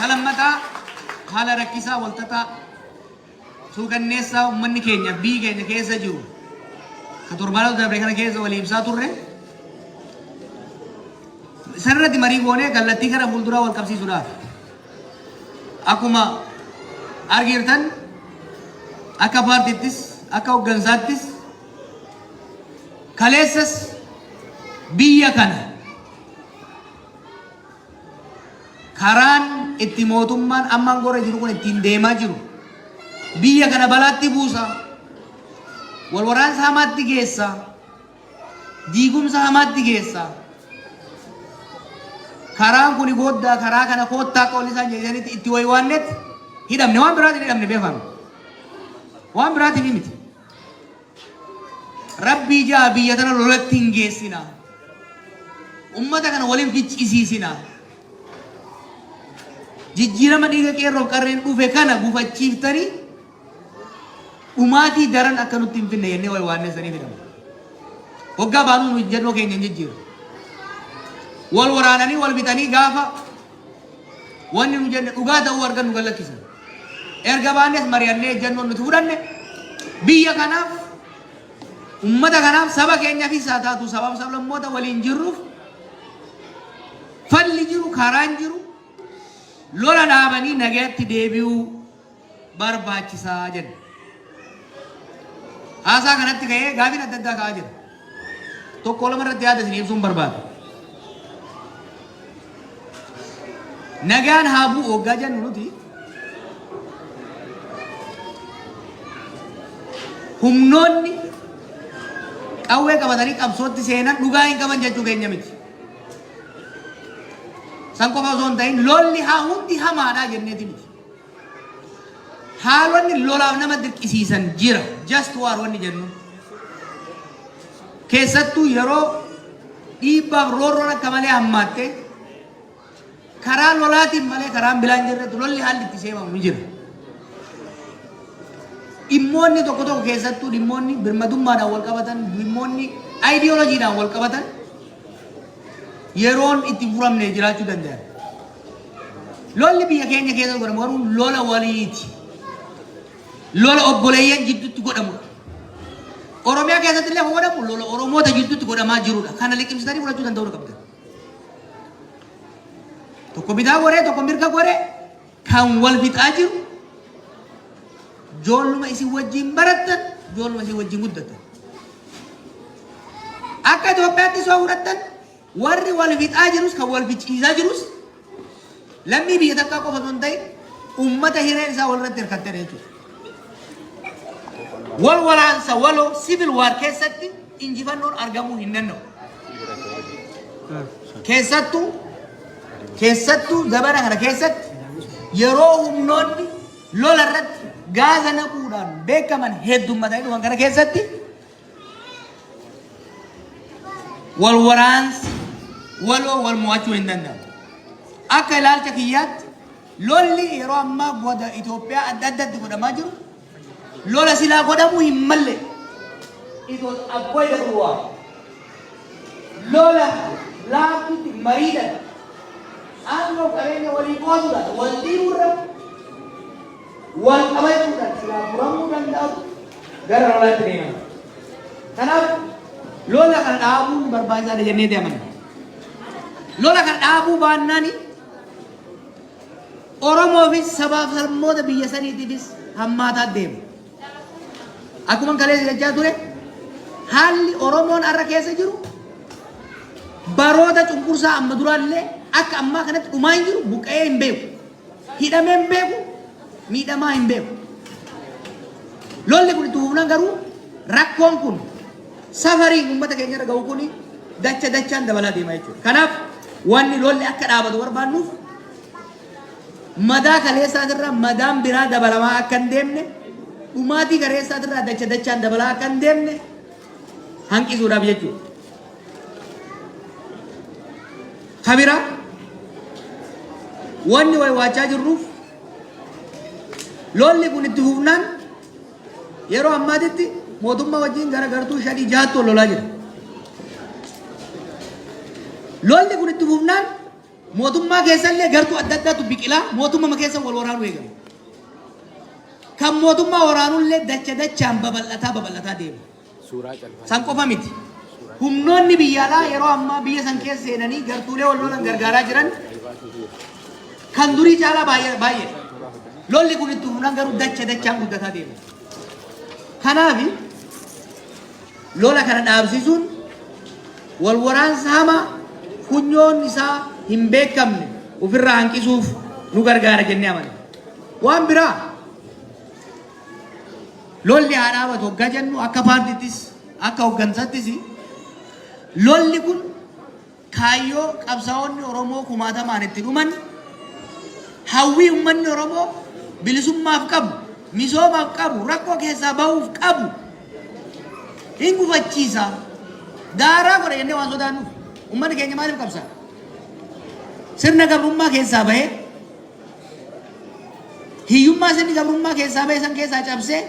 Kalammataa haala rakkisaa walxaxaa suukanneessaa uummanni keenya biyyi keenya keessa jiru ka torbaanota dabre kana keessa walii ibsaa turre sanirratti marii goonee kallattii kana fuulduraa wal qabsiisuudhaaf akkuma argitan akka paartiittis akka hooggansaattis kaleessas biyya kana karaan itti mootummaan ammaan gorra jiru kun ittiin deemaa jiru biyya kana balaatti buusa wal waraansa hamaatti geessa diigumsa hamaatti geessa karaan kuni booda karaa kana koottaa qoolli isaan jedhanitti itti waywaannetti hidhamne waan biraatiin hidhamne beekamu waan biraatiin miti rabbii jaa biyya tana lolatti hin geessina ummata kana waliin ficcisiisina jijjiirama dhiiga qeerroof qarreen dhufe kana gufachiiftanii dhumaatii daran akka nutti hin finne jennee waywaanneessanii fidhamu hoggaa baanuu nu jennoo keenya hin jijjiiru wal waraananii wal bitanii gaafa wanni nu jenne dhugaa ta'uu argan nu gallakkisan erga baannes mari'annee jennoon nuti fudhanne biyya kanaaf ummata kanaaf saba keenyaaf isaa taatu sabaaf sablammoota waliin jirruuf falli jiru karaan jiru lola dhaabanii nagaatti deebi'uu barbaachisaa jenna haasaa kanatti ka'ee gaafiin adda addaa ka'aa jira tokko lama irratti yaada isin ibsuun barbaada nagaan haa bu'u hoggaa jennu nuti humnoonni qawwee qabatanii qabsootti seenan dhugaa hin qaban jechuu keenya miti san qofa osoo hin ta'in lolli haa hundi hamaadhaa jenneeti miti haalonni lolaaf nama dirqisiisan jira just waar wanni jennu keessattuu yeroo dhiibbaaf roorroon akka malee hammaatte karaa lolaatiin malee karaan bilaan jirretti lolli haalli itti seemamu ni jira dhimmoonni tokko tokko keessattuu dhimmoonni birmadummaadhaan wal qabatan dhimmoonni aayidiyooloojiidhaan wal qabatan yeroon itti furamne jiraachuu danda'a lolli biyya keenya keessa godhamu garuu lola waliiti lola obboleeyyan jidduutti godhamudha oromiyaa keessatti illee godhamu lola oromoota jidduutti godhamaa jirudha kana liqimsitanii fudhachuu danda'uu qabdan tokko bitaa goree tokko mirga goree kan wal fixaa jiru joolluma isin wajjin barattan joolluma isin wajjin guddatan akka Itoophiyaatti soo fudhattan warri wal fixaa jirus kan wal ficciisaa jirus lammii biyya takkaa qofa osoo hin ta'in ummata hireen isaa walirratti hirkattee jechuudha wal waraansa waloo civil war keessatti injifannoon argamuu hin danda'u keessattuu zabana kana keessatti yeroo humnoonni lola irratti gaaza naquudhaan beekaman heddummatanii dhufan kana keessatti wal waraansi waloo wal mo'achuu hin danda'amu akka ilaalcha kiyyaatti lolli yeroo ammaa goda Itoophiyaa adda addatti godhamaa jiru lola silaa godhamuu hin malle it was avoidable lola laaftutti mariidhan aangoo qabeenya walii qooduudhaan wal dhiibuurra wal qabachuudhaan silaa furamuu danda'u gara lolaatti deeman kanaaf lola kana dhaabuun barbaachisaadha jennee deeman lola kana dhaabuu baannaani Oromoofis sabaaf sablammoota biyya saniitiifis hammaataa deema akkuma kaleessa jechaa ture haalli Oromoon har'a keessa jiru baroota cunqursaa amma duraallee akka ammaa kanatti dhumaa hin jiru buqqa'ee hin beeku hidhamee hin beeku miidhamaa hin beeku lolli kun itti fufnaan garuu rakkoon kun safariin uummata keenya irra ga'u kun dachaan dabalaa deema jechuudha kanaaf wanni lolli akka dhaabatu barbaannuuf madaa kaleessaatirraa madaan biraa dabalamaa akka hin deemne dhumaatii kaleessaatirraa dachaan dabalaa akka hin deemne hanqisuudhaaf jechuudha kabira wanni waachaa jirruuf lolli kun itti fufnaan yeroo ammaatitti mootummaa wajjin garagartuu 5-6 lolaa jira lolli kun itti fufnaan mootummaa keessallee gartuu adda addaatu biqilaa mootummaa keessa wal waraanuu eegalu. Kan mootummaa waraanullee dachaan babal'ataa deema. San qofa miti. Humnoonni biyya alaa yeroo ammaa biyya san keessa seenanii gartuulee wal lolan gargaaraa jiran kan durii caalaa baay'ee. Lolli kun itti humnaan garuu dachaan guddataa deema. Kanaaf lola kana dhaabsisuun wal waraansa hamaa funyoon isaa hin beekamne ofirraa hanqisuuf nu gargaara jennee amanna. Waan biraa lolli haa dhaabatu hoggaa jennu akka paartiittis akka hoggansattis lolli kun kaayyoo qabsaa'onni Oromoo kumaatamaan itti dhuman hawwii uummanni Oromoo bilisummaaf qabu misoomaaf qabu rakkoo keessaa bahuuf qabu hin gufachiisa daaraa godha jennee waan sodaannuuf uummanni keenya maaliif qabsaa sirna gabrummaa keessaa bahee hiyyummaa sirni gabrummaa keessaa bahee san keessaa cabsee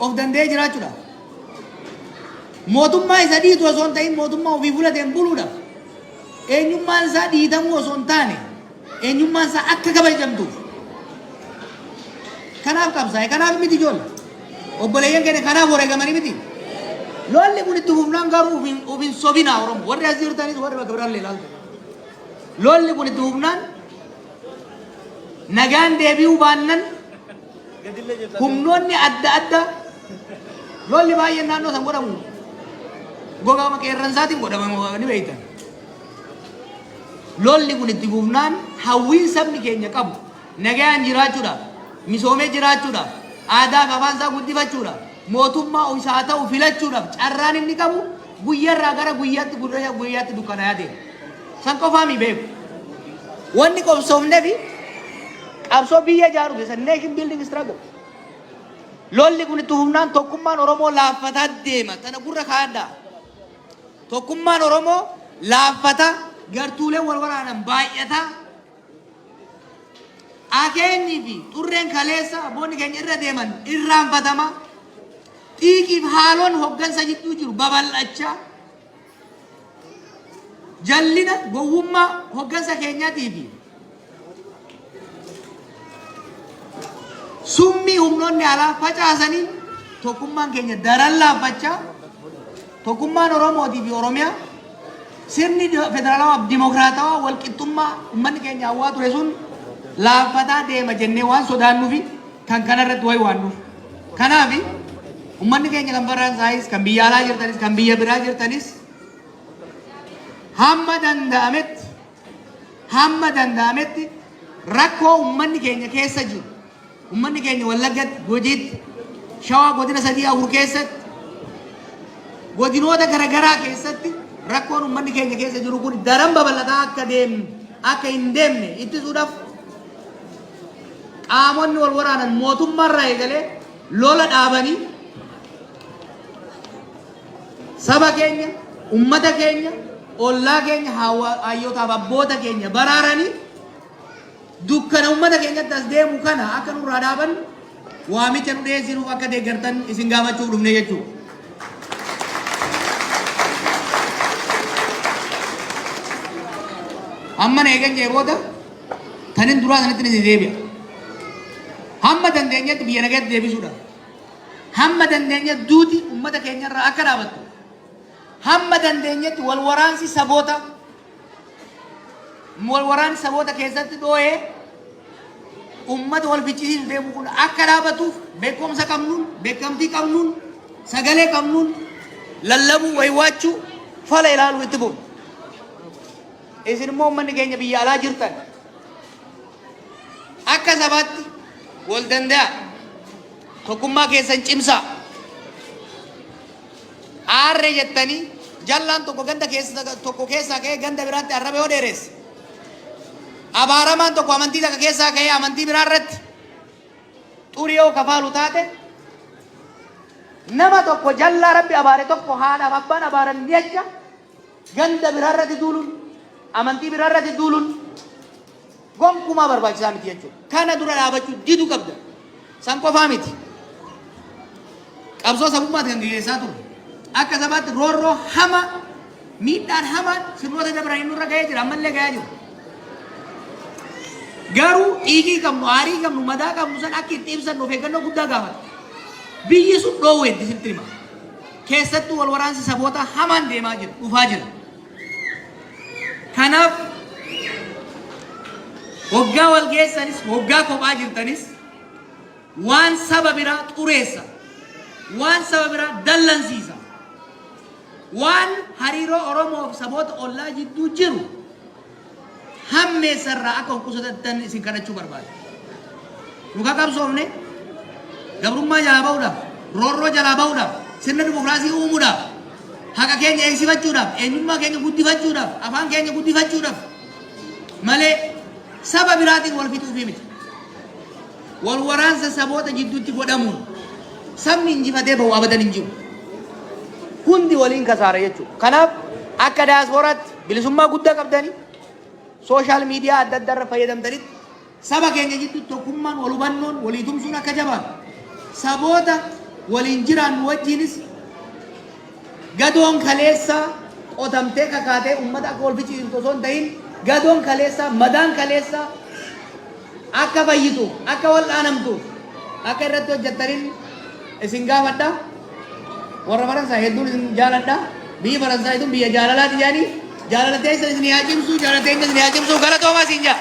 of danda'ee jiraachuudha. Mootummaa isa dhiitu osoo hin ta'in mootummaa ofii fudhateen buluudha. Eenyummaan isaa dhiitamuu osoo hin taane eenyummaan isaa akka kabajamtuuf. Kanaaf qabsaa'e kanaaf miti ijoollee. Obboleeyyan keenya kanaaf wareegamanii miti. Lolli kun itti fufnaan garuu ofiin sobinaa Oromoo warri as jirtanis warri bakka biraallee ilaaltu. Lolli kun itti fufnaan nagaan deebi'uu baannan humnoonni adda addaa lolli baay'een naannoo san godhamu gogaama qeerransaatiin godhamu ni beektan. Lolli kun itti fufnaan hawwiin sabni keenya qabu nagaan jiraachuudhaaf misoomee jiraachuudhaaf aadaa fi afaan isaa guddifachuudhaaf mootummaa isaa ta'u filachuudhaaf carraan inni qabu guyyaarraa gara guyyaatti dukkanaa deema. San qofaa mi beeku. Wanni qobsoofnee fi qabsoo biyya ijaaru keessa nation building struggle. Lolli kun itti fufnaan tokkummaan Oromoo laaffataa deema. Tana gurra kaaddaa. Tokkummaan Oromoo laaffataa gartuulee wal waraanan baay'ataa. Akeenii fi xurreen kaleessa abboonni keenya irra deeman irraanfatama. Xiiqiif haaloon hoggansa jidduu jiru babal'achaa. Jallina gowwummaa hoggansa keenyaatii fi summii humnoonni alaa facaasanii tokkummaan keenya daran laaffachaa tokkummaan Oromootii fi Oromiyaa sirni federaalawaa dimokiraatawaa walqixxummaa uummanni keenya hawwaa ture sun laaffataa deema jennee waan sodaannuufi kan kanarratti wayi waannuuf. Kanaaf uummanni keenya kan Faransaayis kan biyya alaa jirtanis kan biyya biraa jirtanis hamma danda'ametti rakkoo uummanni keenya keessa jiru uummanni keenya Wallaggatti Gujiitti Shawaa godina 3-4 keessatti godinoota garaagaraa keessatti rakkoon uummanni keenya keessa jiru kun daran babal'ataa akka hin deemne ittisuudhaaf qaamonni wal waraanan mootummaarraa eegalee lola dhaabanii saba keenya ummata keenya ollaa keenya hayyootaaf abboota keenya baraaranii dukkana ummata keenyatti as deemu kana akka nurraa dhaaban waamicha nu dhiyeessinuuf akka deeggartan isin gaafachuuf dhufne jechuudha. Amma eegan jee booda tanin duraa sanatti ni deebi'a. Hamma dandeenyetti biyya nagaatti deebisuudha. Hamma dandeenyetti duuti ummata keenyarraa akka dhaabattu. Hamma dandeenyetti wal waraansi saboota keessatti dhoo'ee ummata wal fichisiisu deemu kun akka dhaabatuuf beekumsa qabnuun beekamtii qabnuun sagalee qabnuun lallabuu waywaachuu fala ilaaluu itti bu'u. Isin immoo uummanni keenya biyya alaa jirtan akka sabaatti wal danda'a tokkummaa keessan cimsaa aarre jettanii jallaan tokko keessaa ka'ee ganda biraatti arrabe yoo dheeresse abaaramaan tokko amantii takka keessaa ka'ee amantii biraa irratti xurii yoo kafaalu taate nama tokko jallaa rabbi abaare tokko haadhaaf abbaan abaaran jecha ganda biraa irratti duuluun amantii biraa irratti duuluun gonkumaa barbaachisaa miti jechuudha. Kana dura dhaabachuu didu qabda. San qofaa miti. Qabsoo sabummaatti kan gaggeessaa ture. Akka sabaatti roorroo hama miidhaan hamaan sirnoota dabranii nurra ga'ee jira ammallee ga'aa jiru. Garuu dhiigii qabnu, aarii qabnu, madaa qabnu san akka itti ibsannu of eeggannoo guddaa gaafata. Biyyi sun dhoowweetti sitti hima. Keessattuu wal waraansi saboota hamaan deemaa jira, dhufaa jira. Kanaaf waggaa wal geessanis, waggaa kophaa jirtanis waan saba biraa xureessa, waan saba biraa dallansiisa, waan hariiroo Oromoof saboota ollaa jidduu jiru hammeessarraa akka of qusattan isin kadhachuu barbaada. Nu qabsoofne gabrummaa jalaa bahuudhaaf, roorroo jalaa bahuudhaaf, sirna dimokiraasii uumuudhaaf, haqa keenya eegsifachuudhaaf, eenyummaa keenya guddifachuudhaaf, afaan keenya guddifachuudhaaf malee saba biraatiin wal fixuufi miti. Wal waraansa saboota jidduutti godhamuun sabni injifatee bahu abadan hin jiru. Hundi waliin kasaara jechuudha. Kanaaf akka daasporaatti bilisummaa guddaa qabdanii sooshaal miidiyaa adda addaa irra fayyadamtanitti saba keenya jidduutti tokkummaan wal hubannoon walii tumsuun akka jabaatu saboota waliin jiraannu wajjinis gadoon kaleessaa qotamtee kakaatee uummata akka wal fichiisu osoo hin ta'in gadoon kaleessaa madaan kaleessaa akka fayyitu akka wal dhaanamtu akka irratti hojjettaniin isin gaafadha. Warra Faransaa hedduun isin jaaladha. Biyyi Faransaa itun biyya jaalalaati jedhanii jaalala teessan isin haa cimsu, jaalala teessan isin haa cimsu. Galatoomaa isin jaa.